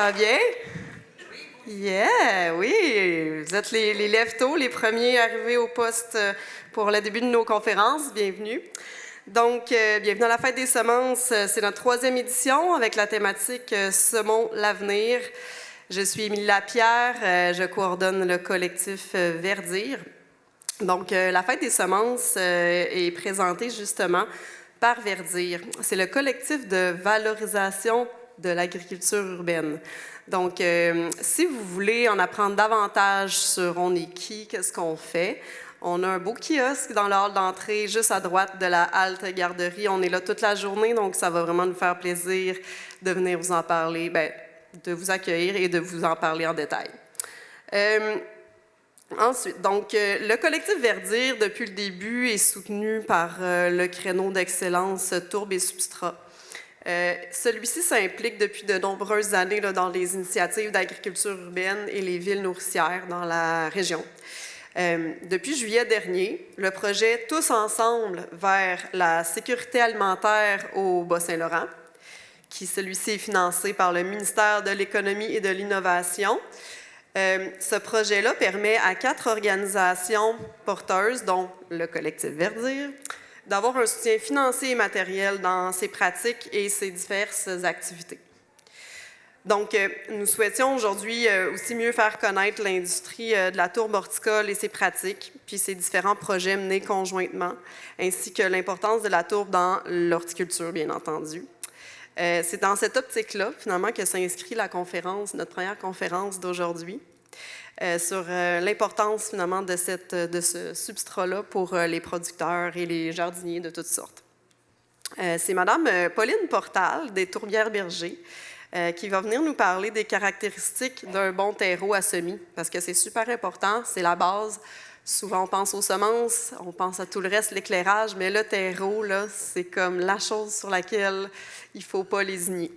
va bien? Yeah, oui. Vous êtes les lève-tôt, les premiers arrivés au poste pour le début de nos conférences. Bienvenue. Donc, bienvenue à la Fête des semences. C'est notre 3e édition avec la thématique Semons l'avenir. Je suis Émilie Lapierre. Je coordonne le collectif Verdir. Donc, la Fête des semences est présentée justement par Verdir. C'est le collectif de valorisation de l'agriculture urbaine. Donc, si vous voulez en apprendre davantage sur on est qui, qu'est-ce qu'on fait, on a un beau kiosque dans le hall d'entrée, juste à droite de la halte garderie. On est là toute la journée, donc ça va vraiment nous faire plaisir de venir vous en parler, de vous accueillir et de vous en parler en détail. Ensuite, donc, le collectif Verdir, depuis le début, est soutenu par le créneau d'excellence Tourbe et Substrat. Celui-ci s'implique depuis de nombreuses années dans les initiatives d'agriculture urbaine et les villes nourricières dans la région. Depuis juillet dernier, le projet Tous ensemble vers la sécurité alimentaire au Bas-Saint-Laurent, qui celui-ci est financé par le ministère de l'Économie et de l'Innovation. Ce projet-là permet à 4 organisations porteuses, dont le collectif Verdir, d'avoir un soutien financier et matériel dans ses pratiques et ses diverses activités. Donc, nous souhaitions aujourd'hui aussi mieux faire connaître l'industrie de la tourbe horticole et ses pratiques, puis ses différents projets menés conjointement, ainsi que l'importance de la tourbe dans l'horticulture, bien entendu. C'est dans cette optique-là, finalement, que s'inscrit la conférence, notre première conférence d'aujourd'hui, sur l'importance, finalement, de ce substrat-là pour les producteurs et les jardiniers de toutes sortes. C'est Mme Pauline Portal, des Tourbières-Bergers, qui va venir nous parler des caractéristiques d'un bon terreau à semis, parce que c'est super important, c'est la base. Souvent, on pense aux semences, on pense à tout le reste, l'éclairage, mais le terreau, là, c'est comme la chose sur laquelle il ne faut pas lésigner.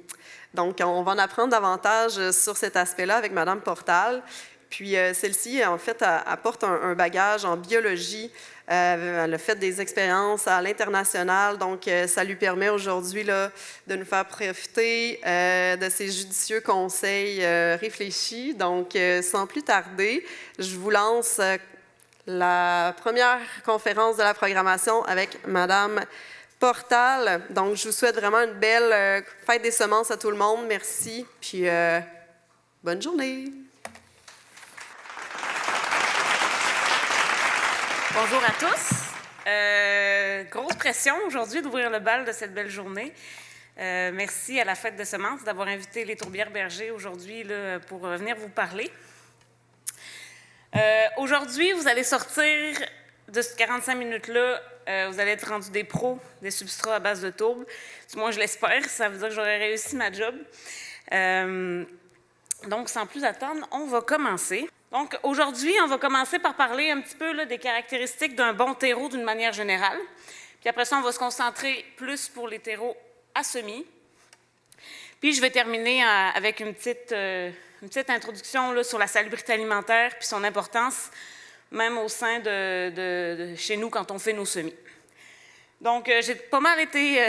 Donc, on va en apprendre davantage sur cet aspect-là avec Mme Portal. Puis, celle-ci, en fait, apporte un bagage en biologie. Elle a fait des expériences à l'international, donc ça lui permet aujourd'hui de nous faire profiter de ces judicieux conseils réfléchis. Donc, sans plus tarder, je vous lance la première conférence de la programmation avec Mme Portal. Donc, je vous souhaite vraiment une belle fête des semences à tout le monde. Merci, puis bonne journée. Bonjour à tous. Grosse pression aujourd'hui d'ouvrir le bal de cette belle journée. Merci à la Fête des semences d'avoir invité les Tourbières-Bergers aujourd'hui pour venir vous parler. Aujourd'hui, vous allez sortir de ces 45 minutes-là, vous allez être rendus des pros des substrats à base de tourbe. Du moins, je l'espère, ça veut dire que j'aurai réussi ma job. Donc, sans plus attendre, on va commencer. Donc, aujourd'hui, on va commencer par parler un petit peu des caractéristiques d'un bon terreau d'une manière générale. Puis après ça, on va se concentrer plus pour les terreaux à semis. Puis, je vais terminer avec une petite introduction sur la salubrité alimentaire puis son importance, même au sein de chez nous quand on fait nos semis. Donc, j'ai pas mal été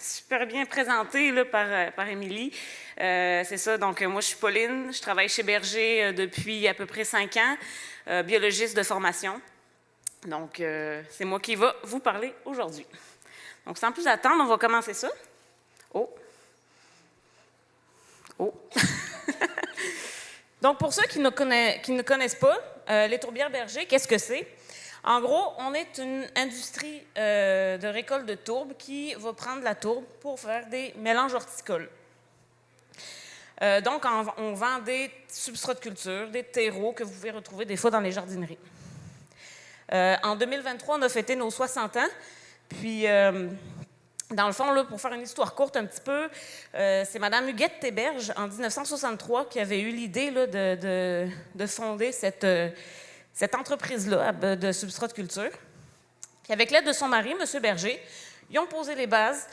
super bien présentée par Émilie. C'est ça, donc moi je suis Pauline, je travaille chez Berger depuis à peu près 5 ans, biologiste de formation. Donc, c'est moi qui va vous parler aujourd'hui. Donc, sans plus attendre, on va commencer ça. Oh! Donc, pour ceux qui ne connaissent pas, les Tourbières-Bergers, qu'est-ce que c'est? En gros, on est une industrie de récolte de tourbe qui va prendre la tourbe pour faire des mélanges horticoles. Donc, on vend des substrats de culture, des terreaux que vous pouvez retrouver des fois dans les jardineries. En 2023, on a fêté nos 60 ans. Puis, dans le fond, pour faire une histoire courte un petit peu, c'est Mme Huguette Théberge, en 1963, qui avait eu l'idée de fonder cette entreprise-là de substrats de culture. Puis, avec l'aide de son mari, M. Berger, ils ont posé les bases.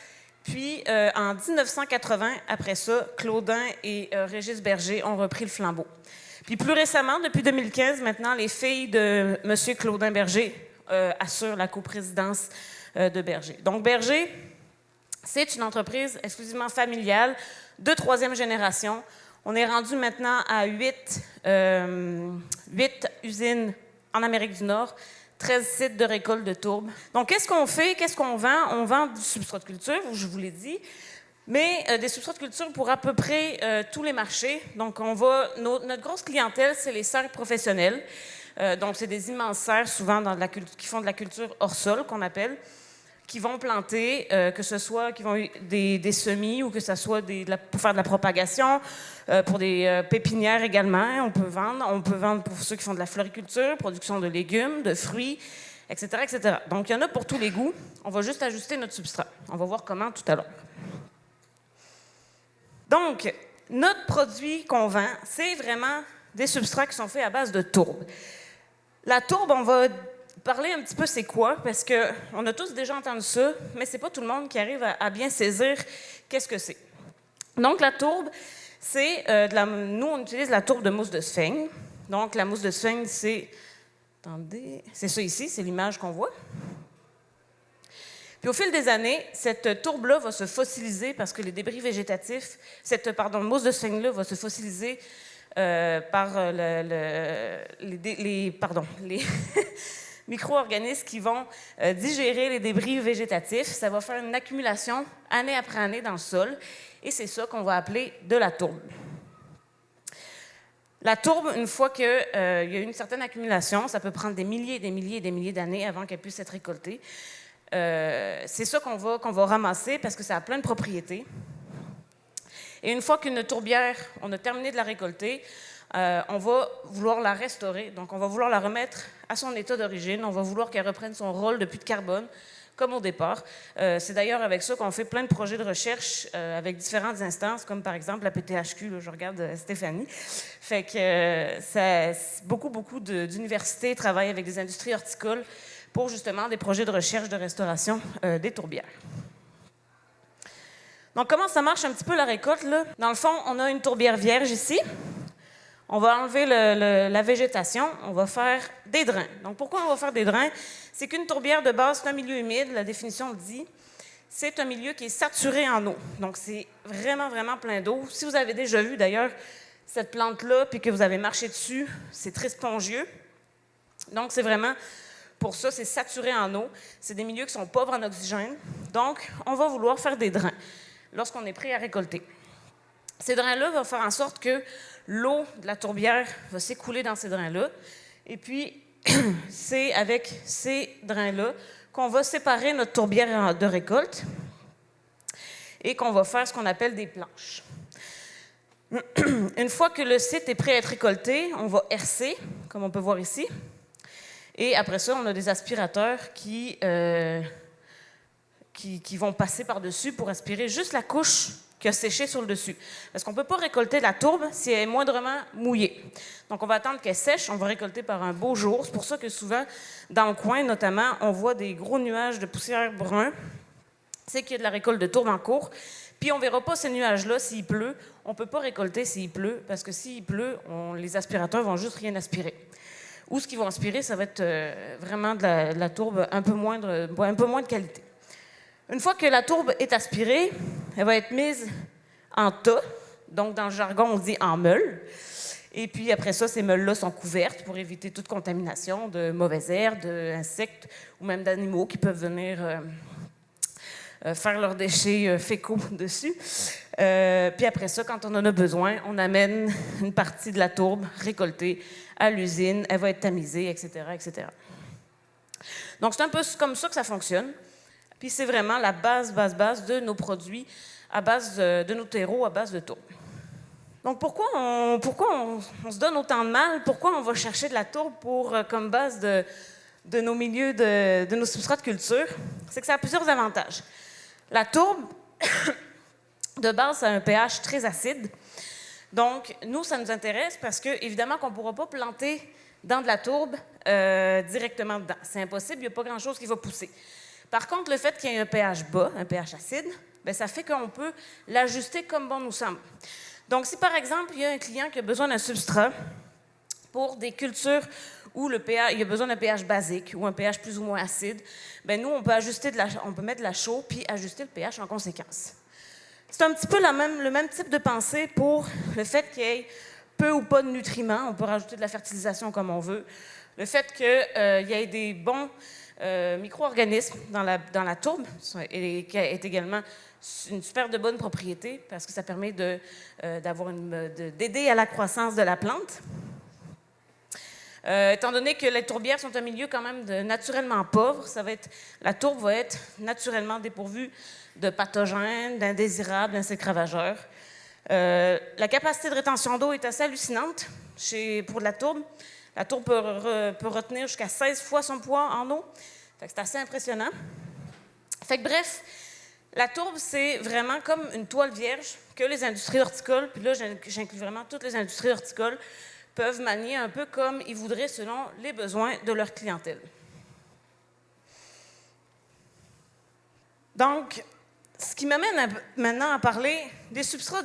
Puis, en 1980, après ça, Claudin et Régis Berger ont repris le flambeau. Puis, plus récemment, depuis 2015, maintenant, les filles de M. Claudin Berger assurent la coprésidence de Berger. Donc, Berger, c'est une entreprise exclusivement familiale de 3e génération. On est rendu maintenant à 8 usines en Amérique du Nord, 13 sites de récolte de tourbe. Donc, qu'est-ce qu'on fait? Qu'est-ce qu'on vend? On vend du substrat de culture, je vous l'ai dit, mais des substrats de culture pour à peu près tous les marchés. Donc, notre grosse clientèle, c'est les serres professionnelles. Donc, c'est des immenses serres, souvent qui font de la culture hors sol, qu'on appelle, qui vont planter, que ce soit qui vont des semis ou que ce soit pour faire de la propagation, pour des pépinières également. On peut vendre pour ceux qui font de la floriculture, production de légumes, de fruits, etc., etc. Donc, il y en a pour tous les goûts. On va juste ajuster notre substrat. On va voir comment tout à l'heure. Donc, notre produit qu'on vend, c'est vraiment des substrats qui sont faits à base de tourbe. La tourbe, on va parler un petit peu c'est quoi, parce qu'on a tous déjà entendu ça, mais c'est pas tout le monde qui arrive à bien saisir qu'est-ce que c'est. Donc, la tourbe, c'est nous, on utilise la tourbe de mousse de sphaigne. Donc, la mousse de sphaigne, c'est... Attendez, c'est ça ici, c'est l'image qu'on voit. Puis au fil des années, cette tourbe-là va se fossiliser parce que les débris végétatifs, cette mousse de sphaigne-là va se fossiliser par les micro-organismes qui vont digérer les débris végétatifs. Ça va faire une accumulation année après année dans le sol et c'est ça qu'on va appeler de la tourbe. La tourbe, une fois qu'il y a une certaine accumulation, ça peut prendre des milliers et des milliers et des milliers d'années avant qu'elle puisse être récoltée. C'est ça qu'on va ramasser parce que ça a plein de propriétés. Et une fois qu'une tourbière, on a terminé de la récolter, on va vouloir la restaurer. Donc, on va vouloir la remettre à son état d'origine. On va vouloir qu'elle reprenne son rôle de puits de carbone, comme au départ. C'est d'ailleurs avec ça qu'on fait plein de projets de recherche avec différentes instances, comme par exemple la PTHQ. Là, je regarde Stéphanie. Fait que beaucoup d'universités travaillent avec des industries horticoles pour justement des projets de recherche de restauration des tourbières. Donc, comment ça marche un petit peu la récolte, là? Dans le fond, on a une tourbière vierge ici. On va enlever la végétation. On va faire des drains. Donc, pourquoi on va faire des drains? C'est qu'une tourbière de base, c'est un milieu humide. La définition le dit. C'est un milieu qui est saturé en eau. Donc, c'est vraiment, vraiment plein d'eau. Si vous avez déjà vu, d'ailleurs, cette plante-là, puis que vous avez marché dessus, c'est très spongieux. Donc, c'est vraiment... Pour ça, c'est saturé en eau. C'est des milieux qui sont pauvres en oxygène. Donc, on va vouloir faire des drains lorsqu'on est prêt à récolter. Ces drains-là vont faire en sorte que l'eau de la tourbière va s'écouler dans ces drains-là. Et puis, c'est avec ces drains-là qu'on va séparer notre tourbière de récolte et qu'on va faire ce qu'on appelle des planches. Une fois que le site est prêt à être récolté, on va hercer, comme on peut voir ici. Et après ça, on a des aspirateurs qui vont passer par-dessus pour aspirer juste la couche qui a séché sur le dessus. Parce qu'on ne peut pas récolter la tourbe si elle est moindrement mouillée. Donc, on va attendre qu'elle sèche. On va récolter par un beau jour. C'est pour ça que souvent, dans le coin, notamment, on voit des gros nuages de poussière brun. C'est qu'il y a de la récolte de tourbe en cours. Puis, on ne verra pas ces nuages-là s'il pleut. On ne peut pas récolter s'il pleut, parce que s'il pleut, les aspirateurs vont juste rien aspirer. Ou ce qu'ils vont aspirer, ça va être vraiment de la tourbe un peu moins de qualité. Une fois que la tourbe est aspirée, elle va être mise en tas. Donc, dans le jargon, on dit en meule. Et puis, après ça, ces meules-là sont couvertes pour éviter toute contamination de mauvaises herbes, d'insectes ou même d'animaux qui peuvent venir faire leurs déchets fécaux dessus. Puis après ça, quand on en a besoin, on amène une partie de la tourbe récoltée à l'usine. Elle va être tamisée, etc., etc. Donc, c'est un peu comme ça que ça fonctionne. Puis c'est vraiment la base de nos produits, à base de nos terreaux, à base de tourbe. Donc, pourquoi on se donne autant de mal? Pourquoi on va chercher de la tourbe comme base de nos milieux, de nos substrats de culture? C'est que ça a plusieurs avantages. La tourbe, de base, a un pH très acide. Donc, nous, ça nous intéresse parce que, évidemment, qu'on ne pourra pas planter dans de la tourbe directement dedans. C'est impossible, il n'y a pas grand-chose qui va pousser. Par contre, le fait qu'il y ait un pH bas, un pH acide, bien, ça fait qu'on peut l'ajuster comme bon nous semble. Donc, si par exemple, il y a un client qui a besoin d'un substrat pour des cultures où il y a besoin d'un pH basique ou un pH plus ou moins acide, bien, nous, on peut mettre de la chaux puis ajuster le pH en conséquence. C'est un petit peu le même type de pensée pour le fait qu'il y ait peu ou pas de nutriments. On peut rajouter de la fertilisation comme on veut. Le fait qu'il y ait des bons micro-organismes dans la tourbe et qui est également une super de bonne propriété parce que ça permet d'aider à la croissance de la plante. Étant donné que les tourbières sont un milieu quand même naturellement pauvre, la tourbe va être naturellement dépourvue de pathogènes, d'indésirables, d'insectes ravageurs. La capacité de rétention d'eau est assez hallucinante pour la tourbe. La tourbe peut retenir jusqu'à 16 fois son poids en eau. C'est assez impressionnant. Bref, la tourbe, c'est vraiment comme une toile vierge que les industries horticoles, puis là, j'inclus vraiment toutes les industries horticoles, peuvent manier un peu comme ils voudraient selon les besoins de leur clientèle. Donc, ce qui m'amène maintenant à parler des substrats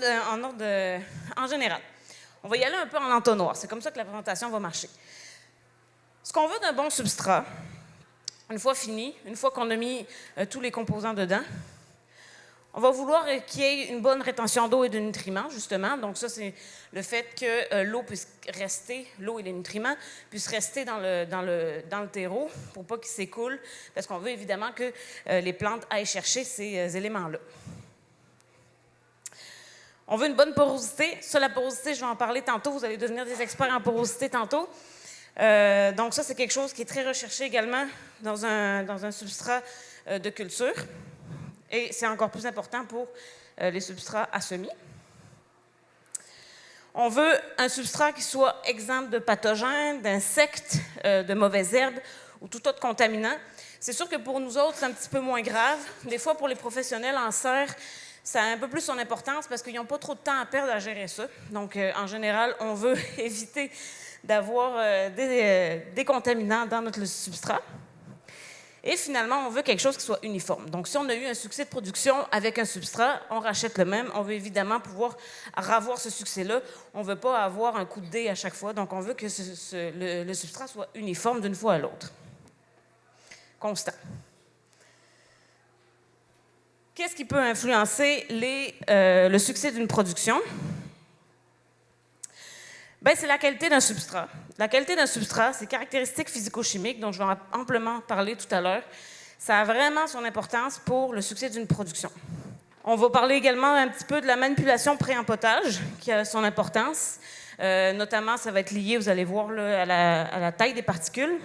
en général. On va y aller un peu en entonnoir. C'est comme ça que la présentation va marcher. Ce qu'on veut d'un bon substrat, une fois fini, une fois qu'on a mis tous les composants dedans, on va vouloir qu'il y ait une bonne rétention d'eau et de nutriments, justement. Donc ça, c'est le fait que l'eau et les nutriments puissent rester dans le terreau pour pas qu'ils s'écoulent, parce qu'on veut évidemment que les plantes aillent chercher ces éléments-là. On veut une bonne porosité. Ça, la porosité, je vais en parler tantôt. Vous allez devenir des experts en porosité tantôt. Donc ça, c'est quelque chose qui est très recherché également dans un substrat de culture. Et c'est encore plus important pour les substrats à semis. On veut un substrat qui soit exempt de pathogènes, d'insectes, de mauvaises herbes ou tout autre contaminant. C'est sûr que pour nous autres, c'est un petit peu moins grave. Des fois, pour les professionnels en serre, ça a un peu plus son importance parce qu'ils n'ont pas trop de temps à perdre à gérer ça. Donc, en général, on veut éviter d'avoir des contaminants dans notre substrat. Et finalement, on veut quelque chose qui soit uniforme. Donc, si on a eu un succès de production avec un substrat, on rachète le même. On veut évidemment pouvoir revoir ce succès-là. On ne veut pas avoir un coup de dé à chaque fois. Donc, on veut que le substrat soit uniforme d'une fois à l'autre. Constant. Qu'est-ce qui peut influencer le succès d'une production? Bien, c'est la qualité d'un substrat. La qualité d'un substrat, c'est caractéristiques physico-chimiques, dont je vais amplement parler tout à l'heure. Ça a vraiment son importance pour le succès d'une production. On va parler également un petit peu de la manipulation pré-empotage, qui a son importance. Notamment, ça va être lié, vous allez voir, là, à la taille des particules.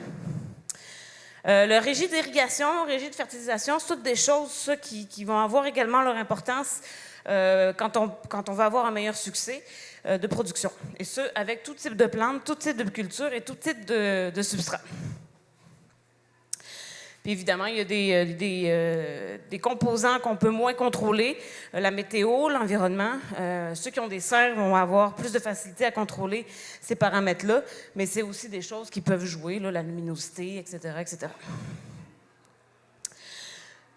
Le régime d'irrigation, le régime de fertilisation, c'est toutes des choses qui vont avoir également leur importance quand on va avoir un meilleur succès de production. Et ce, avec tout type de plantes, tout type de culture et tout type de substrat. Puis évidemment, il y a des composants qu'on peut moins contrôler. La météo, l'environnement. Ceux qui ont des serres vont avoir plus de facilité à contrôler ces paramètres-là, mais c'est aussi des choses qui peuvent jouer, là, la luminosité, etc., etc.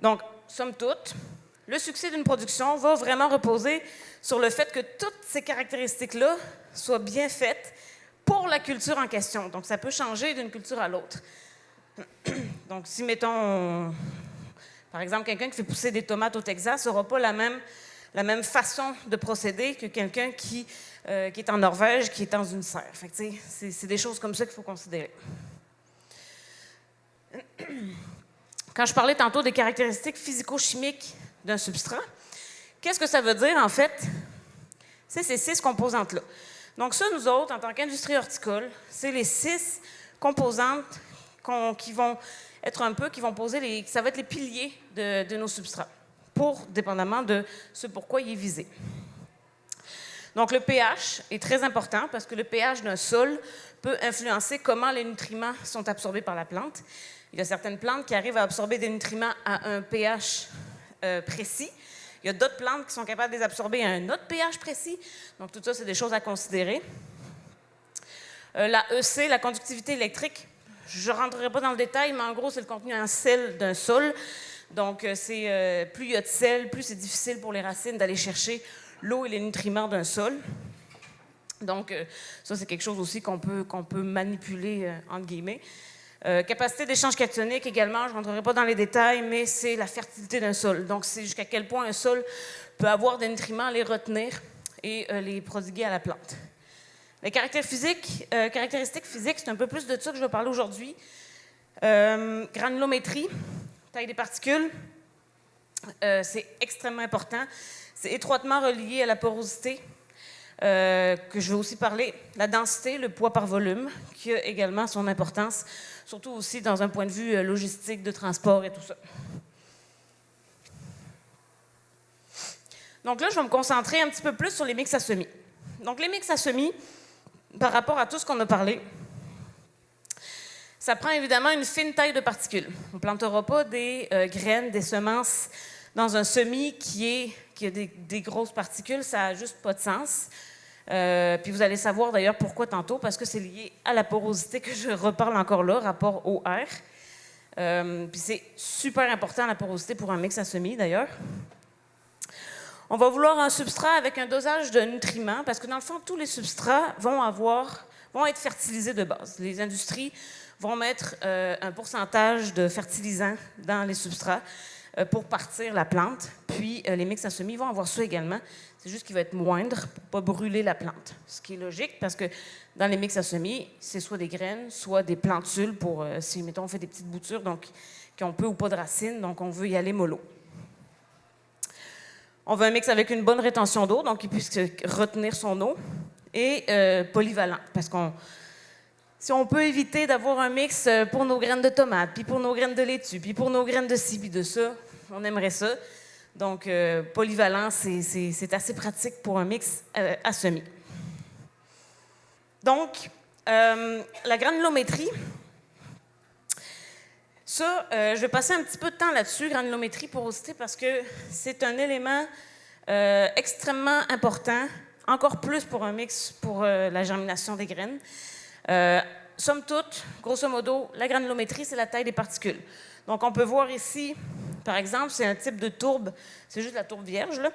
Donc, somme toute, le succès d'une production va vraiment reposer sur le fait que toutes ces caractéristiques-là soient bien faites pour la culture en question. Donc, ça peut changer d'une culture à l'autre. Donc, si, mettons, par exemple, quelqu'un qui fait pousser des tomates au Texas n'aura pas la même façon de procéder que quelqu'un qui est en Norvège, qui est dans une serre. Fait que, c'est des choses comme ça qu'il faut considérer. Quand je parlais tantôt des caractéristiques physico-chimiques d'un substrat, qu'est-ce que ça veut dire, en fait? C'est ces 6 composantes-là. Donc ça, nous autres, en tant qu'industrie horticole, c'est les 6 composantes qui vont poser ça va être les piliers de nos substrats, dépendamment de ce pourquoi il est visé. Donc le pH est très important parce que le pH d'un sol peut influencer comment les nutriments sont absorbés par la plante. Il y a certaines plantes qui arrivent à absorber des nutriments à un pH précis. Il y a d'autres plantes qui sont capables de les absorber à un autre pH précis. Donc, tout ça, c'est des choses à considérer. La EC, la conductivité électrique, je ne rentrerai pas dans le détail, mais en gros, c'est le contenu en sel d'un sol. Donc, plus il y a de sel, plus c'est difficile pour les racines d'aller chercher l'eau et les nutriments d'un sol. Donc, ça, c'est quelque chose aussi qu'on peut manipuler, entre guillemets. Capacité d'échange cationique également, je ne rentrerai pas dans les détails, mais c'est la fertilité d'un sol. Donc, c'est jusqu'à quel point un sol peut avoir des nutriments, les retenir et les prodiguer à la plante. Les caractéristiques physiques, c'est un peu plus de ça que je vais parler aujourd'hui. Granulométrie, taille des particules, c'est extrêmement important. C'est étroitement relié à la porosité, que je vais aussi parler. La densité, le poids par volume, qui a également son importance, surtout aussi dans un point de vue logistique, de transport et tout ça. Donc là, je vais me concentrer un petit peu plus sur les mix à semis. Donc les mix à semis, par rapport à tout ce qu'on a parlé, ça prend évidemment une fine taille de particules. On ne plantera pas des graines, des semences dans un semis qui a des grosses particules, ça n'a juste pas de sens. Puis vous allez savoir d'ailleurs pourquoi tantôt, parce que c'est lié à la porosité que je reparle encore là, rapport au air. Puis c'est super important la porosité pour un mix à semis d'ailleurs. On va vouloir un substrat avec un dosage de nutriments, parce que dans le fond, tous les substrats vont être fertilisés de base. Les industries vont mettre un pourcentage de fertilisants dans les substrats pour partir la plante. Puis les mix à semis vont avoir ça également. C'est juste qu'il va être moindre pour ne pas brûler la plante. Ce qui est logique parce que dans les mix à semis, c'est soit des graines, soit des plantules pour, si mettons on fait des petites boutures, donc qui ont peu ou pas de racines, donc on veut y aller mollo. On veut un mix avec une bonne rétention d'eau, donc qu'il puisse retenir son eau, et polyvalent, parce si on peut éviter d'avoir un mix pour nos graines de tomates, puis pour nos graines de laitue, puis pour nos graines de ci, puis de ça, on aimerait ça. Donc, polyvalent, c'est assez pratique pour un mix à semis. Donc, la granulométrie, ça, je vais passer un petit peu de temps là-dessus, granulométrie, porosité, parce que c'est un élément extrêmement important, encore plus pour un mix pour la germination des graines. Somme toute, grosso modo, la granulométrie, c'est la taille des particules. Donc, on peut voir ici, par exemple, c'est un type de tourbe, c'est juste la tourbe vierge, là.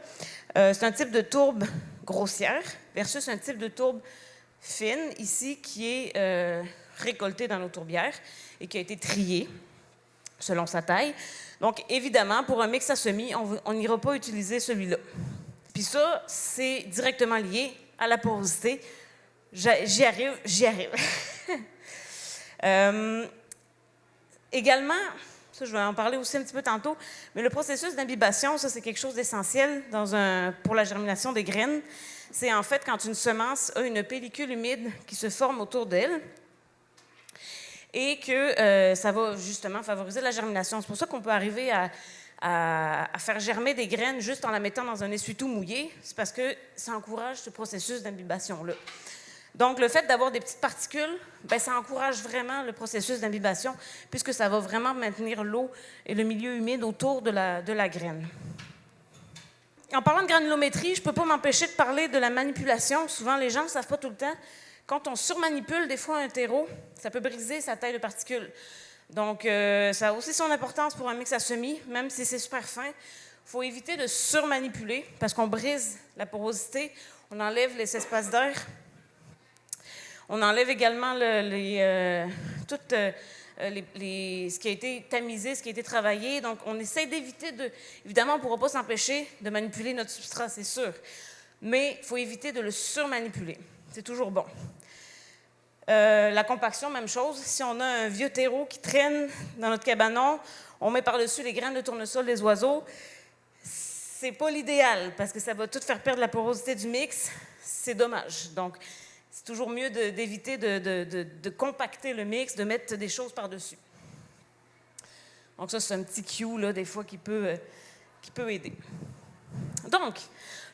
C'est un type de tourbe grossière versus un type de tourbe fine, ici, qui est récoltée dans nos tourbières et qui a été triée selon sa taille. Donc, évidemment, pour un mix à semis, on n'ira pas utiliser celui-là. Puis ça, c'est directement lié à la porosité. J'y arrive. Également, ça, je vais en parler aussi un petit peu tantôt, mais le processus d'imbibition, ça, c'est quelque chose d'essentiel pour la germination des graines. C'est en fait quand une semence a une pellicule humide qui se forme autour d'elle et que ça va justement favoriser la germination. C'est pour ça qu'on peut arriver à faire germer des graines juste en la mettant dans un essuie-tout mouillé. C'est parce que ça encourage ce processus d'imbibition-là. Donc, le fait d'avoir des petites particules, bien, ça encourage vraiment le processus d'imbibition puisque ça va vraiment maintenir l'eau et le milieu humide autour de la graine. En parlant de granulométrie, je ne peux pas m'empêcher de parler de la manipulation. Souvent, les gens ne savent pas tout le temps. Quand on surmanipule des fois un terreau, ça peut briser sa taille de particules. Donc, ça a aussi son importance pour un mix à semis, même si c'est super fin. Il faut éviter de surmanipuler parce qu'on brise la porosité, on enlève les espaces d'air. On enlève également ce qui a été tamisé, ce qui a été travaillé. Donc, on essaie d'éviter Évidemment, on ne pourra pas s'empêcher de manipuler notre substrat, c'est sûr. Mais il faut éviter de le surmanipuler. C'est toujours bon. La compaction, même chose. Si on a un vieux terreau qui traîne dans notre cabanon, on met par-dessus les graines de tournesol des oiseaux. C'est pas l'idéal parce que ça va tout faire perdre la porosité du mix. C'est dommage. Donc, c'est toujours mieux d'éviter de compacter le mix, de mettre des choses par-dessus. Donc ça, c'est un petit cue, là, des fois, qui peut aider. Donc,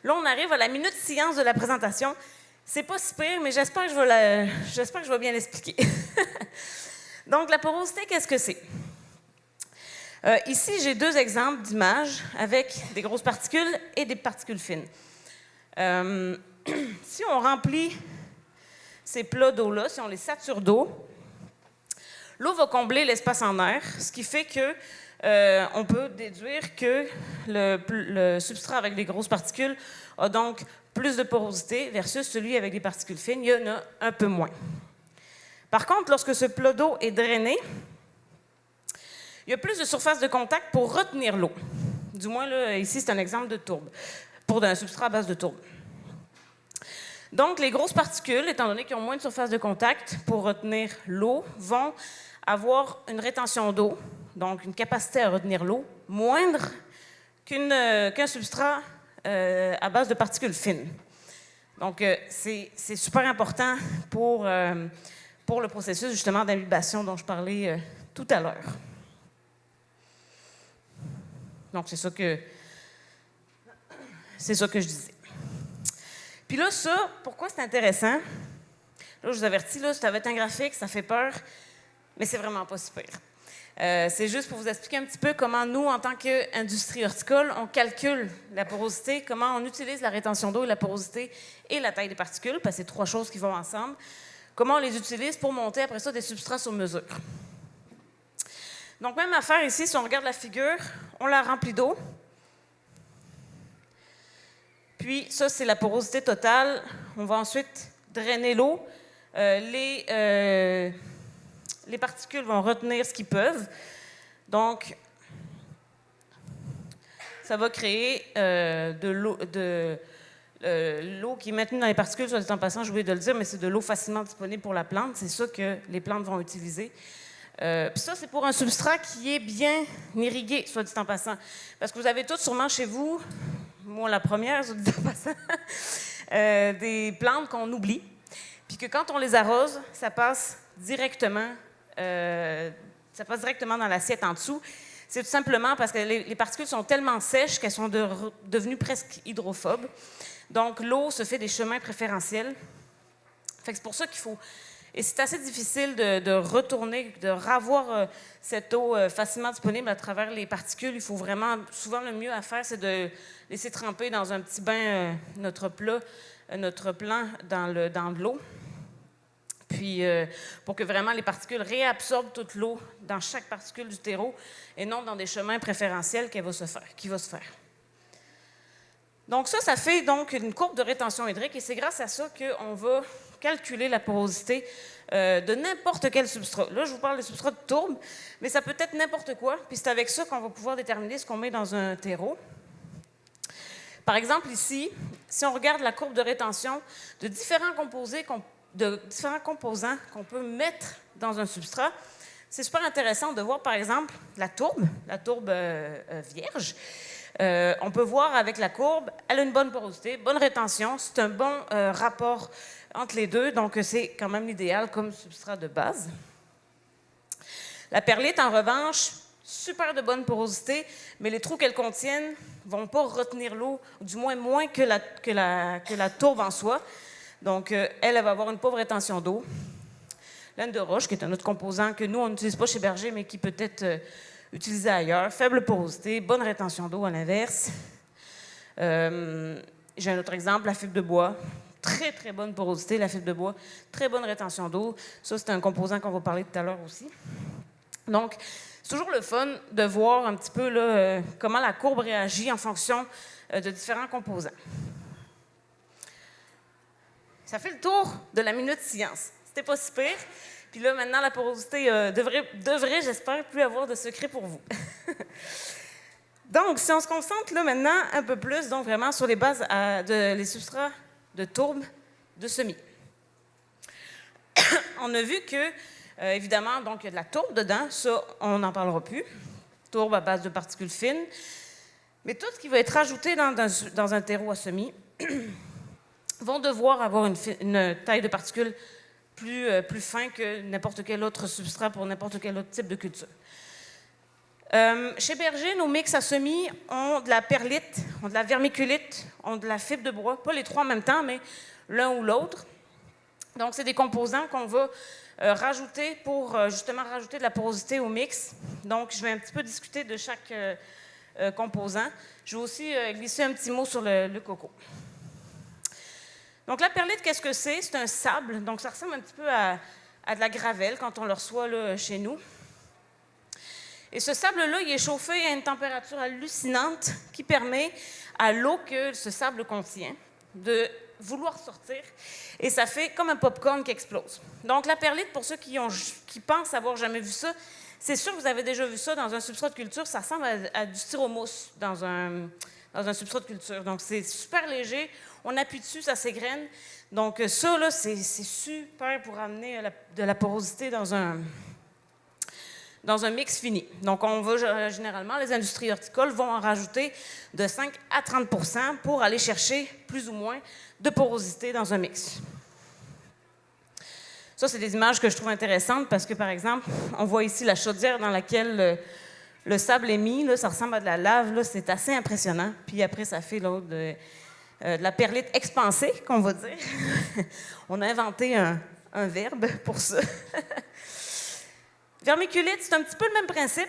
là, on arrive à la minute science de la présentation. C'est pas si pire, mais j'espère que je vais bien l'expliquer. Donc, la porosité, qu'est-ce que c'est? Ici, j'ai deux exemples d'images avec des grosses particules et des particules fines. Si on remplit ces plats d'eau-là, si on les sature d'eau, l'eau va combler l'espace en air, ce qui fait que on peut déduire que le substrat avec des grosses particules a donc plus de porosité versus celui avec des particules fines, il y en a un peu moins. Par contre, lorsque ce plat d'eau est drainé, il y a plus de surface de contact pour retenir l'eau. Du moins, là, ici, c'est un exemple de tourbe, pour un substrat à base de tourbe. Donc, les grosses particules, étant donné qu'ils ont moins de surface de contact pour retenir l'eau, vont avoir une rétention d'eau, donc une capacité à retenir l'eau, moindre qu'un substrat à base de particules fines. Donc, c'est super important pour le processus, justement, d'imbibition dont je parlais tout à l'heure. Donc, c'est ça que je disais. Puis là, ça, pourquoi c'est intéressant? Là, je vous avertis, là, ça va être un graphique, ça fait peur, mais c'est vraiment pas super. C'est juste pour vous expliquer un petit peu comment nous, en tant qu'industrie horticole, on calcule la porosité, comment on utilise la rétention d'eau, la porosité et la taille des particules, parce que c'est trois choses qui vont ensemble. Comment on les utilise pour monter après ça des substrats sur mesure. Donc, même affaire ici, si on regarde la figure, on la remplit d'eau. Puis, ça, c'est la porosité totale. On va ensuite drainer l'eau. Les particules vont retenir ce qu'ils peuvent. Donc, ça va créer de l'eau qui est maintenue dans les particules, soit dit en passant, j'ai oublié de le dire, mais c'est de l'eau facilement disponible pour la plante. C'est ça que les plantes vont utiliser. Puis ça, c'est pour un substrat qui est bien irrigué, soit dit en passant. Parce que vous avez tous sûrement chez vous, moi la première, soit dit en passant, des plantes qu'on oublie. Puis que quand on les arrose, ça passe directement dans l'assiette en dessous. C'est tout simplement parce que les particules sont tellement sèches qu'elles sont devenues presque hydrophobes. Donc, l'eau se fait des chemins préférentiels. Fait que c'est pour ça qu'il faut... Et c'est assez difficile de retourner, de ravoir cette eau facilement disponible à travers les particules. Il faut vraiment... Souvent, le mieux à faire, c'est de laisser tremper dans un petit bain notre plant dans de l'eau. Puis, pour que vraiment les particules réabsorbent toute l'eau dans chaque particule du terreau et non dans des chemins préférentiels qui va se faire. Donc ça fait donc une courbe de rétention hydrique et c'est grâce à ça qu'on va calculer la porosité de n'importe quel substrat. Là, je vous parle des substrats de tourbe, mais ça peut être n'importe quoi. Puis c'est avec ça qu'on va pouvoir déterminer ce qu'on met dans un terreau. Par exemple, ici, si on regarde la courbe de rétention de différents composants qu'on peut mettre dans un substrat, c'est super intéressant de voir, par exemple, la tourbe vierge. On peut voir avec la courbe, elle a une bonne porosité, bonne rétention, c'est un bon rapport entre les deux, donc c'est quand même l'idéal comme substrat de base. La perlite, en revanche, super de bonne porosité, mais les trous qu'elle contienne ne vont pas retenir l'eau, du moins que la tourbe en soi. Donc, elle va avoir une pauvre rétention d'eau. Laine de roche, qui est un autre composant que nous, on n'utilise pas chez Berger, mais qui peut être utilisé ailleurs. Faible porosité, bonne rétention d'eau à l'inverse. J'ai un autre exemple, la fibre de bois. Très, très bonne porosité, la fibre de bois. Très bonne rétention d'eau. Ça, c'est un composant qu'on va parler tout à l'heure aussi. Donc, c'est toujours le fun de voir un petit peu là, comment la courbe réagit en fonction de différents composants. Ça fait le tour de la minute science. C'était pas si pire. Puis là, maintenant, la porosité devrait, j'espère, plus avoir de secret pour vous. Donc, si on se concentre là maintenant un peu plus, donc vraiment sur les bases, les substrats de tourbe de semis. On a vu que, évidemment, donc il y a de la tourbe dedans. Ça, on n'en parlera plus. Tourbe à base de particules fines. Mais tout ce qui va être ajouté dans un terreau à semis vont devoir avoir une taille de particules plus fin que n'importe quel autre substrat pour n'importe quel autre type de culture. Chez Berger, nos mix à semis ont de la perlite, ont de la vermiculite, ont de la fibre de bois. Pas les trois en même temps, mais l'un ou l'autre. Donc, c'est des composants qu'on va rajouter pour justement rajouter de la porosité au mix. Donc, je vais un petit peu discuter de chaque composant. Je vais aussi glisser un petit mot sur le coco. Donc, la perlite, qu'est-ce que c'est? C'est un sable. Donc, ça ressemble un petit peu à de la gravelle quand on le reçoit là, chez nous. Et ce sable-là, il est chauffé à une température hallucinante qui permet à l'eau que ce sable contient de vouloir sortir et ça fait comme un popcorn qui explose. Donc, la perlite, pour ceux qui pensent avoir jamais vu ça, c'est sûr que vous avez déjà vu ça dans un substrat de culture. Ça ressemble à du styromousse dans un substrat de culture. Donc, c'est super léger. On appuie dessus, ça s'égrène. Donc, ça, là, c'est super pour amener de la porosité dans un mix fini. Donc, généralement, les industries horticoles vont en rajouter de 5 à 30 % pour aller chercher plus ou moins de porosité dans un mix. Ça, c'est des images que je trouve intéressantes parce que, par exemple, on voit ici la chaudière dans laquelle le sable est mis. Là, ça ressemble à de la lave. Là, c'est assez impressionnant. Puis après, ça fait de la perlite expansée, qu'on va dire. On a inventé un verbe pour ça. Vermiculite, c'est un petit peu le même principe,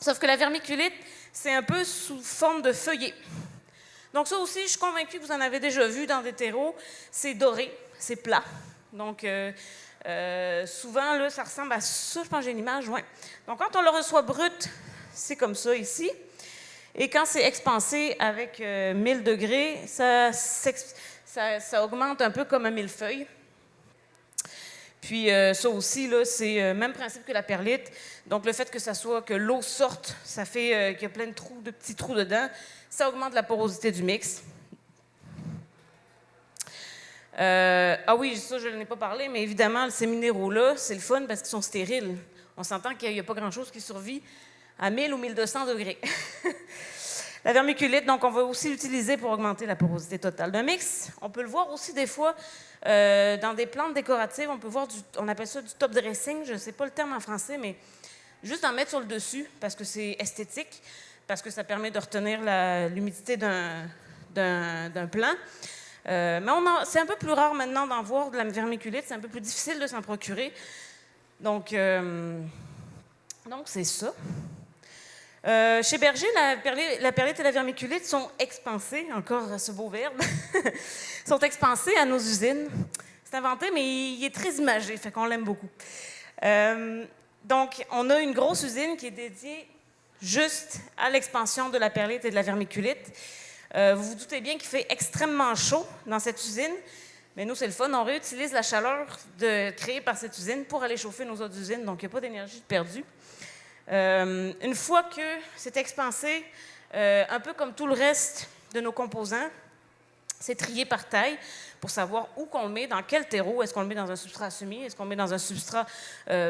sauf que la vermiculite, c'est un peu sous forme de feuillet. Donc ça aussi, je suis convaincue que vous en avez déjà vu dans des terreaux. C'est doré, c'est plat. Donc souvent, là, ça ressemble à ça. Je pense que j'ai une image, oui. Donc quand on le reçoit brut, c'est comme ça ici. Et quand c'est expansé avec 1000 degrés, ça augmente un peu comme un millefeuille. Puis ça aussi, là, c'est le même principe que la perlite. Donc le fait que l'eau sorte, ça fait qu'il y a plein de petits trous dedans. Ça augmente la porosité du mix. Ah oui, ça, je n'en ai pas parlé, mais évidemment, ces minéraux-là, c'est le fun parce qu'ils sont stériles. On s'entend qu'il n'y a pas grand-chose qui survit à 1000 ou 1200 degrés. La vermiculite, donc, on va aussi l'utiliser pour augmenter la porosité totale d'un mix. On peut le voir aussi des fois dans des plantes décoratives. On peut voir, on appelle ça du top dressing. Je ne sais pas le terme en français, mais juste en mettre sur le dessus parce que c'est esthétique, parce que ça permet de retenir l'humidité d'un plant. Mais c'est un peu plus rare maintenant d'en voir de la vermiculite. C'est un peu plus difficile de s'en procurer. Donc c'est ça. Chez Berger, la perlite et la vermiculite sont expansées, encore ce beau verbe, sont expansées à nos usines. C'est inventé, mais il est très imagé, fait qu'on l'aime beaucoup. Donc, on a une grosse usine qui est dédiée juste à l'expansion de la perlite et de la vermiculite. Vous vous doutez bien qu'il fait extrêmement chaud dans cette usine, mais nous, c'est le fun, on réutilise la chaleur créée par cette usine pour aller chauffer nos autres usines, donc il n'y a pas d'énergie perdue. Une fois que c'est expansé, un peu comme tout le reste de nos composants, c'est trié par taille pour savoir où qu'on le met, dans quel terreau. Est-ce qu'on le met dans un substrat semi? Est-ce qu'on le met dans un substrat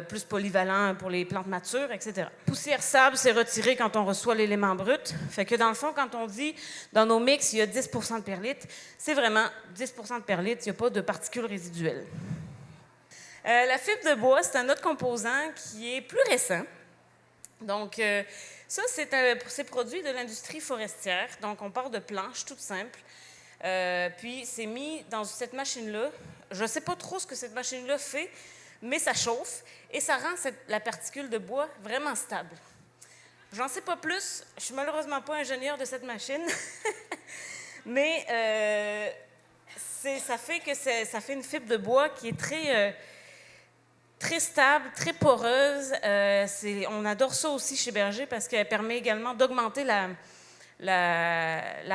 plus polyvalent pour les plantes matures, etc. Poussière sable, c'est retiré quand on reçoit l'élément brut. Fait que dans le fond, quand on dit dans nos mix, il y a 10 % de perlite, c'est vraiment 10 % de perlite, il n'y a pas de particules résiduelles. La fibre de bois, c'est un autre composant qui est plus récent. Donc, ça, c'est produit de l'industrie forestière. Donc, on part de planches toutes simples. Puis, c'est mis dans cette machine-là. Je ne sais pas trop ce que cette machine-là fait, mais ça chauffe et ça rend la particule de bois vraiment stable. J'en sais pas plus. Je suis malheureusement pas ingénieure de cette machine. Mais ça fait une fibre de bois qui est très stable, très poreuse. On adore ça aussi chez Berger parce qu'elle permet également d'augmenter la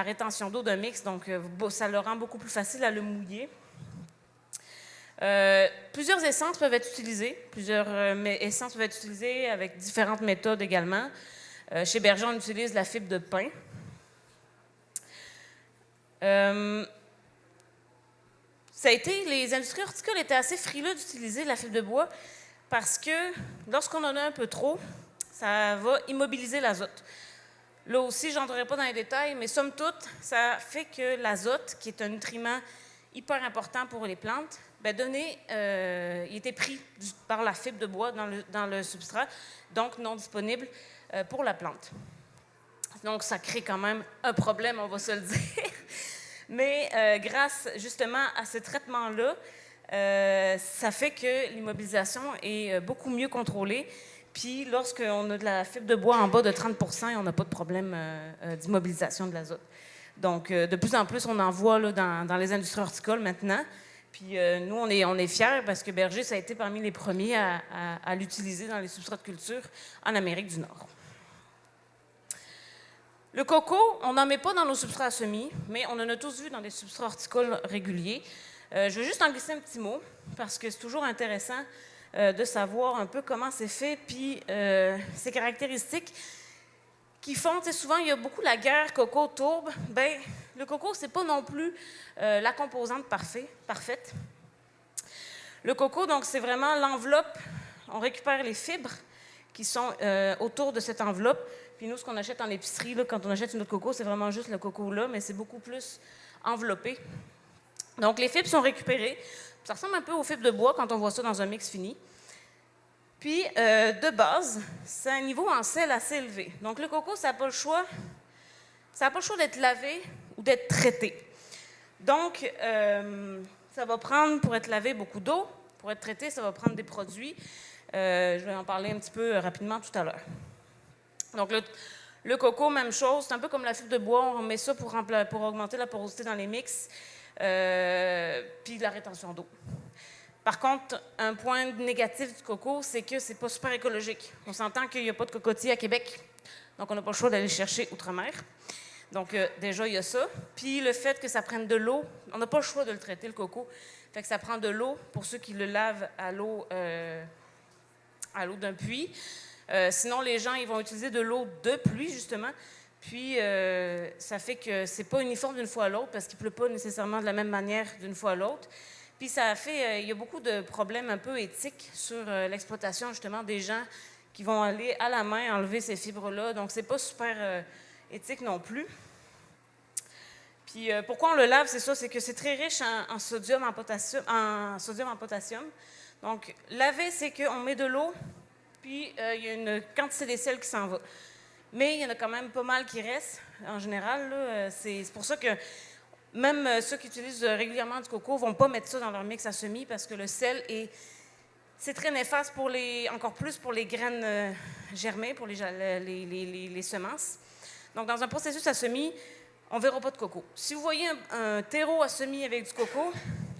rétention d'eau d'un mix. Donc, ça le rend beaucoup plus facile à le mouiller. Plusieurs essences peuvent être utilisées. Essences peuvent être utilisées avec différentes méthodes également. Chez Berger, on utilise la fibre de pin. Les industries horticoles étaient assez frileux d'utiliser la fibre de bois parce que lorsqu'on en a un peu trop, ça va immobiliser l'azote. Là aussi, je n'entrerai pas dans les détails, mais somme toute, ça fait que l'azote, qui est un nutriment hyper important pour les plantes, il était pris par la fibre de bois dans le substrat, donc non disponible pour la plante. Donc, ça crée quand même un problème, on va se le dire. Mais grâce justement à ce traitement-là, ça fait que l'immobilisation est beaucoup mieux contrôlée. Puis lorsqu'on a de la fibre de bois en bas de 30 %, on n'a pas de problème d'immobilisation de l'azote. Donc, de plus en plus, on en voit là, dans les industries horticoles maintenant. Puis nous, on est fiers parce que Berger, ça a été parmi les premiers à l'utiliser dans les substrats de culture en Amérique du Nord. Le coco, on n'en met pas dans nos substrats à semis, mais on en a tous vu dans des substrats horticoles réguliers. Je vais juste en glisser un petit mot, parce que c'est toujours intéressant de savoir un peu comment c'est fait, puis ses caractéristiques qui font, tu sais, souvent, il y a beaucoup la guerre coco-tourbe. Bien, le coco, c'est pas non plus la composante parfaite. Le coco, donc, c'est vraiment l'enveloppe. On récupère les fibres qui sont autour de cette enveloppe. Puis nous, ce qu'on achète en épicerie, là, quand on achète une autre coco, c'est vraiment juste le coco là, mais c'est beaucoup plus enveloppé. Donc, les fibres sont récupérées. Ça ressemble un peu aux fibres de bois quand on voit ça dans un mix fini. Puis, de base, c'est un niveau en sel assez élevé. Donc, le coco, ça n'a pas le choix. Ça n'a pas le choix d'être lavé ou d'être traité. Donc, ça va prendre, pour être lavé, beaucoup d'eau. Pour être traité, ça va prendre des produits. Je vais en parler un petit peu rapidement tout à l'heure. Donc, le coco, même chose. C'est un peu comme la fibre de bois. On met ça pour augmenter la porosité dans les mix. Puis la rétention d'eau. Par contre, un point négatif du coco, c'est que c'est pas super écologique. On s'entend qu'il n'y a pas de cocotier à Québec, donc on n'a pas le choix d'aller chercher outre-mer. Donc déjà, il y a ça. Puis le fait que ça prenne de l'eau, on n'a pas le choix de le traiter, le coco. Fait que ça prend de l'eau pour ceux qui le lavent à l'eau d'un puits. Sinon, les gens, ils vont utiliser de l'eau de pluie, justement. Puis, ça fait que c'est pas uniforme d'une fois à l'autre parce qu'il pleut pas nécessairement de la même manière d'une fois à l'autre. Puis, ça fait, il y a beaucoup de problèmes un peu éthiques sur l'exploitation, justement, des gens qui vont aller à la main enlever ces fibres-là. Donc, c'est pas super éthique non plus. Puis, pourquoi on le lave, c'est ça, c'est que c'est très riche en sodium, en potassium. Donc, laver, c'est qu'on met de l'eau, puis il y a une quantité des sels qui s'en va. Mais il y en a quand même pas mal qui restent, en général. Là, c'est pour ça que même ceux qui utilisent régulièrement du coco ne vont pas mettre ça dans leur mix à semis parce que le sel, c'est très néfaste, encore plus pour les graines germées, pour les semences. Donc, dans un processus à semis, on ne verra pas de coco. Si vous voyez un terreau à semis avec du coco,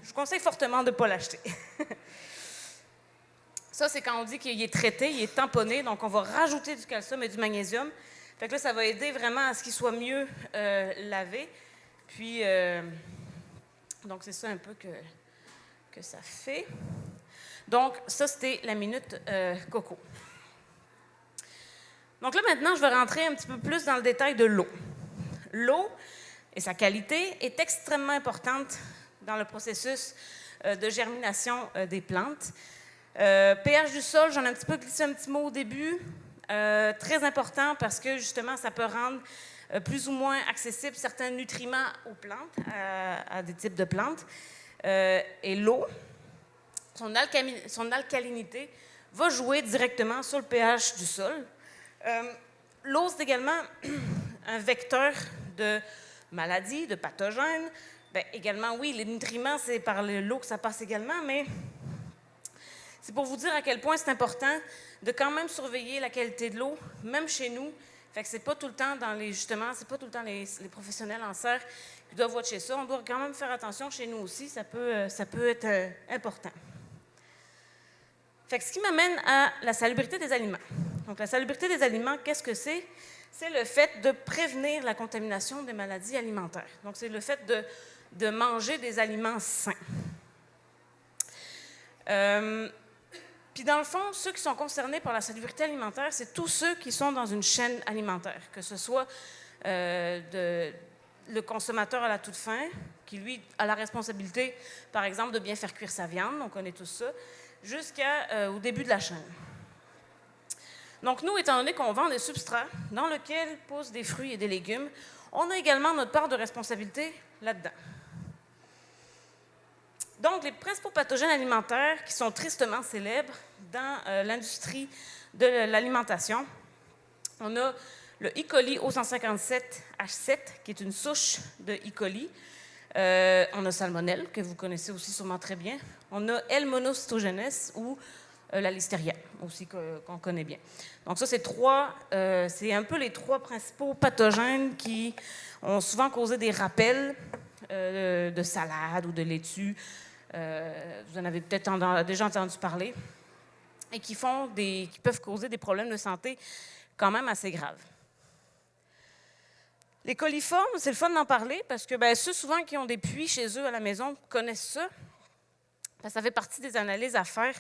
je vous conseille fortement de ne pas l'acheter. Ça, c'est quand on dit qu'il est traité, il est tamponné, donc on va rajouter du calcium et du magnésium. Fait que là, ça va aider vraiment à ce qu'il soit mieux lavé. Puis, donc c'est ça un peu que ça fait. Donc, ça, c'était la minute coco. Donc là, maintenant, je vais rentrer un petit peu plus dans le détail de l'eau. L'eau et sa qualité est extrêmement importante dans le processus de germination des plantes. pH du sol, j'en ai un petit peu glissé un petit mot au début. Très important parce que, justement, ça peut rendre plus ou moins accessibles certains nutriments aux plantes, à des types de plantes. Et l'eau, son alcalinité, va jouer directement sur le pH du sol. L'eau, c'est également un vecteur de maladies, de pathogènes. Bien, également, oui, les nutriments, c'est par l'eau que ça passe également, mais c'est pour vous dire à quel point c'est important de quand même surveiller la qualité de l'eau, même chez nous. Fait que c'est pas tout le temps c'est pas tout le temps les professionnels en serre qui doivent watcher ça. On doit quand même faire attention chez nous aussi, ça peut être important. Fait que ce qui m'amène à la salubrité des aliments. Donc la salubrité des aliments, qu'est-ce que c'est? C'est le fait de prévenir la contamination des maladies alimentaires. Donc c'est le fait de manger des aliments sains. Puis dans le fond, ceux qui sont concernés par la salubrité alimentaire, c'est tous ceux qui sont dans une chaîne alimentaire, que ce soit le consommateur à la toute fin, qui lui a la responsabilité, par exemple, de bien faire cuire sa viande, on connaît tous ça, jusqu'au début de la chaîne. Donc nous, étant donné qu'on vend des substrats dans lesquels poussent des fruits et des légumes, on a également notre part de responsabilité là-dedans. Donc, les principaux pathogènes alimentaires qui sont tristement célèbres dans l'industrie de l'alimentation, on a le E. coli O157H7, qui est une souche de E. coli. On a Salmonelle, que vous connaissez aussi sûrement très bien. On a L. monocytogenes ou la Listeria, aussi qu'on connaît bien. Donc ça, c'est un peu les trois principaux pathogènes qui ont souvent causé des rappels de salade ou de laitue. Vous en avez peut-être déjà entendu parler, et qui peuvent causer des problèmes de santé quand même assez graves. Les coliformes, c'est le fun d'en parler parce que ceux souvent qui ont des puits chez eux à la maison connaissent ça. Ça fait partie des analyses à faire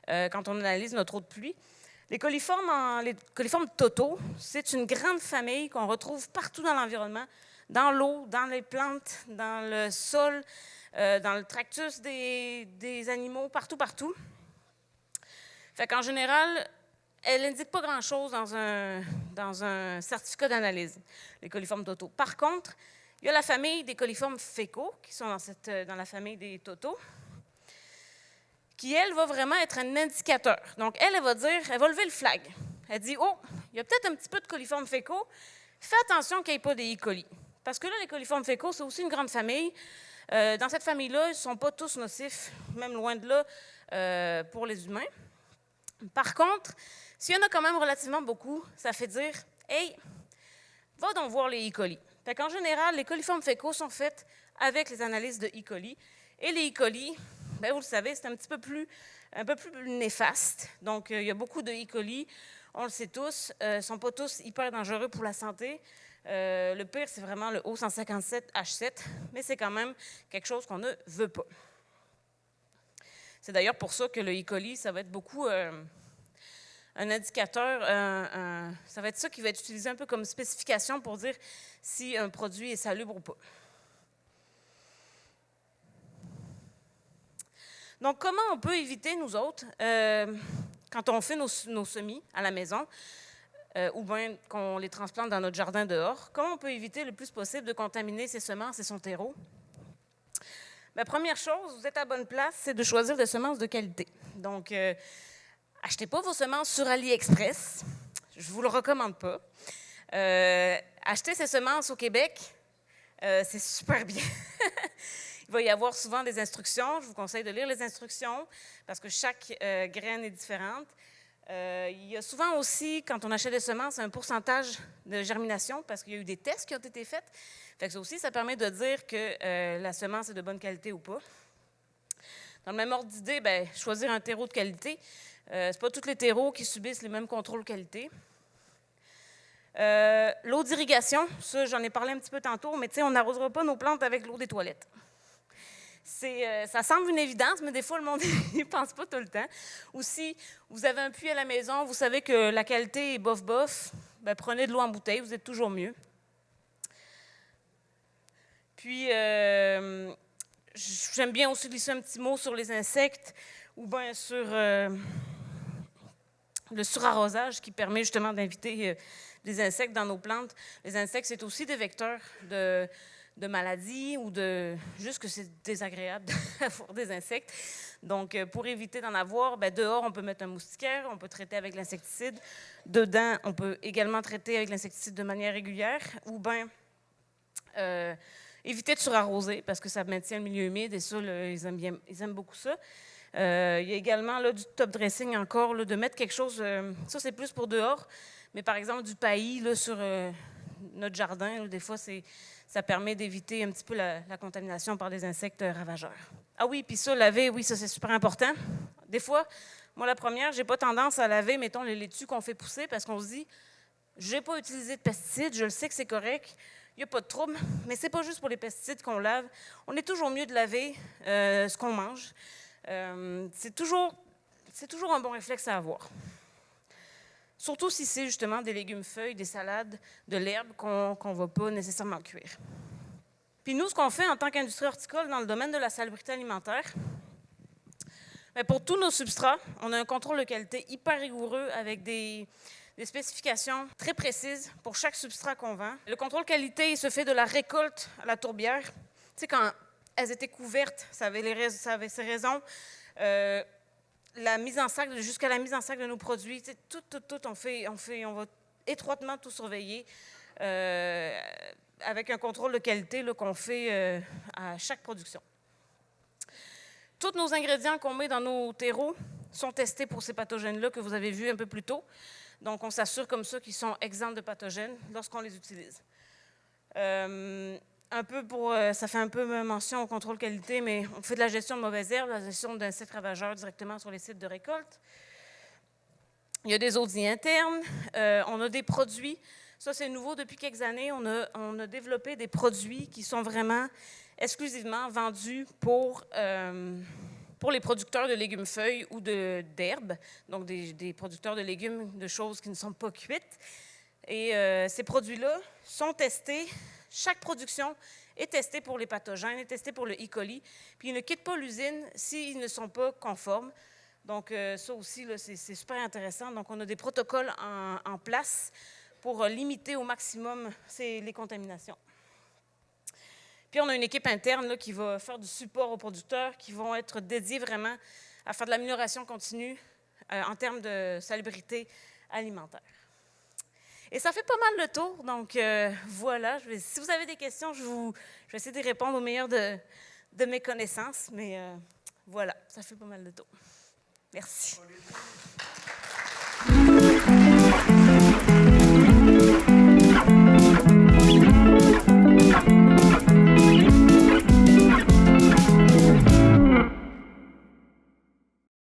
quand on analyse notre eau de pluie. Les coliformes totaux, c'est une grande famille qu'on retrouve partout dans l'environnement, dans l'eau, dans les plantes, dans le sol, dans le tractus des animaux, partout. Fait qu'en général, elle n'indique pas grand-chose dans un certificat d'analyse, les coliformes totaux. Par contre, il y a la famille des coliformes fécaux, qui sont dans la famille des totaux, qui, elle, va vraiment être un indicateur. Donc, elle va lever le flag. Elle dit, oh, il y a peut-être un petit peu de coliformes fécaux, fais attention qu'il n'y ait pas des E. coli. Parce que là, les coliformes fécaux, c'est aussi une grande famille. Dans cette famille-là, ils ne sont pas tous nocifs, même loin de là, pour les humains. Par contre, s'il y en a quand même relativement beaucoup, ça fait dire, hey, va donc voir les E. coli. Fait qu'en général, les coliformes fécaux sont faits avec les analyses de E. coli. Et les E. coli, vous le savez, c'est un peu plus néfaste. Donc, il y a beaucoup de E. coli, on le sait tous, ne sont pas tous hyper dangereux pour la santé. Le pire, c'est vraiment le O157H7, mais c'est quand même quelque chose qu'on ne veut pas. C'est d'ailleurs pour ça que le E. coli, ça va être beaucoup un indicateur, ça va être ça qui va être utilisé un peu comme spécification pour dire si un produit est salubre ou pas. Donc, comment on peut éviter, nous autres, quand on fait nos semis à la maison, ou bien qu'on les transplante dans notre jardin dehors, comment on peut éviter le plus possible de contaminer ses semences et son terreau? La première chose, vous êtes à la bonne place, c'est de choisir des semences de qualité. Donc, achetez pas vos semences sur AliExpress. Je ne vous le recommande pas. Achetez ces semences au Québec, c'est super bien. Il va y avoir souvent des instructions. Je vous conseille de lire les instructions parce que chaque graine est différente. Il y a souvent aussi, quand on achète des semences, un pourcentage de germination parce qu'il y a eu des tests qui ont été faits. Fait que ça aussi, ça permet de dire que la semence est de bonne qualité ou pas. Dans le même ordre d'idée, choisir un terreau de qualité. Ce n'est pas tous les terreaux qui subissent les mêmes contrôles qualité. L'eau d'irrigation, ça, j'en ai parlé un petit peu tantôt, mais on n'arrosera pas nos plantes avec l'eau des toilettes. Ça semble une évidence, mais des fois, le monde n'y pense pas tout le temps. Ou si vous avez un puits à la maison, vous savez que la qualité est bof-bof, prenez de l'eau en bouteille, vous êtes toujours mieux. Puis, j'aime bien aussi glisser un petit mot sur les insectes ou bien sur le surarrosage qui permet justement d'inviter des insectes dans nos plantes. Les insectes, c'est aussi des vecteurs de maladies ou juste que c'est désagréable d'avoir des insectes. Donc, pour éviter d'en avoir, dehors, on peut mettre un moustiquaire, on peut traiter avec l'insecticide. Dedans, on peut également traiter avec l'insecticide de manière régulière ou bien éviter de surarroser parce que ça maintient le milieu humide et ça, ils aiment beaucoup ça. Il y a également du top dressing encore, de mettre quelque chose, ça c'est plus pour dehors, mais par exemple du paillis sur notre jardin, des fois ça permet d'éviter un petit peu la contamination par des insectes ravageurs. Ah oui, puis ça, laver, oui, ça c'est super important. Des fois, moi la première, j'ai pas tendance à laver, mettons, les laitues qu'on fait pousser parce qu'on se dit, je n'ai pas utilisé de pesticides, je le sais que c'est correct, il n'y a pas de trouble, mais c'est pas juste pour les pesticides qu'on lave. On est toujours mieux de laver ce qu'on mange. C'est toujours un bon réflexe à avoir. Surtout si c'est justement des légumes feuilles, des salades, de l'herbe qu'on ne va pas nécessairement cuire. Puis nous, ce qu'on fait en tant qu'industrie horticole dans le domaine de la salubrité alimentaire, pour tous nos substrats, on a un contrôle de qualité hyper rigoureux avec des spécifications très précises pour chaque substrat qu'on vend. Le contrôle qualité, il se fait de la récolte à la tourbière. Tu sais, quand elles étaient couvertes, ça avait ses raisons. La mise en sac, jusqu'à la mise en sac de nos produits, tout, on va étroitement tout surveiller avec un contrôle de qualité qu'on fait à chaque production. Tous nos ingrédients qu'on met dans nos terreaux sont testés pour ces pathogènes-là que vous avez vus un peu plus tôt. Donc, on s'assure comme ça qu'ils sont exempts de pathogènes lorsqu'on les utilise. Ça fait un peu mention au contrôle qualité, mais on fait de la gestion de mauvaises herbes, de la gestion d'insectes ravageurs directement sur les sites de récolte. Il y a des audits internes. On a des produits Ça, c'est nouveau depuis quelques années. On a développé des produits qui sont vraiment exclusivement vendus pour les producteurs de légumes feuilles ou d'herbes, donc des producteurs de légumes, de choses qui ne sont pas cuites. Et ces produits-là sont testés. Chaque production est testée pour les pathogènes, est testée pour le E. coli, puis ils ne quittent pas l'usine s'ils ne sont pas conformes. Donc ça aussi, là, c'est super intéressant. Donc on a des protocoles en place pour limiter au maximum les contaminations. Puis on a une équipe interne là, qui va faire du support aux producteurs, qui vont être dédiés vraiment à faire de l'amélioration continue en termes de salubrité alimentaire. Et ça fait pas mal le tour, donc voilà. Si vous avez des questions, je vais essayer de répondre au meilleur de mes connaissances, mais voilà, ça fait pas mal le tour. Merci.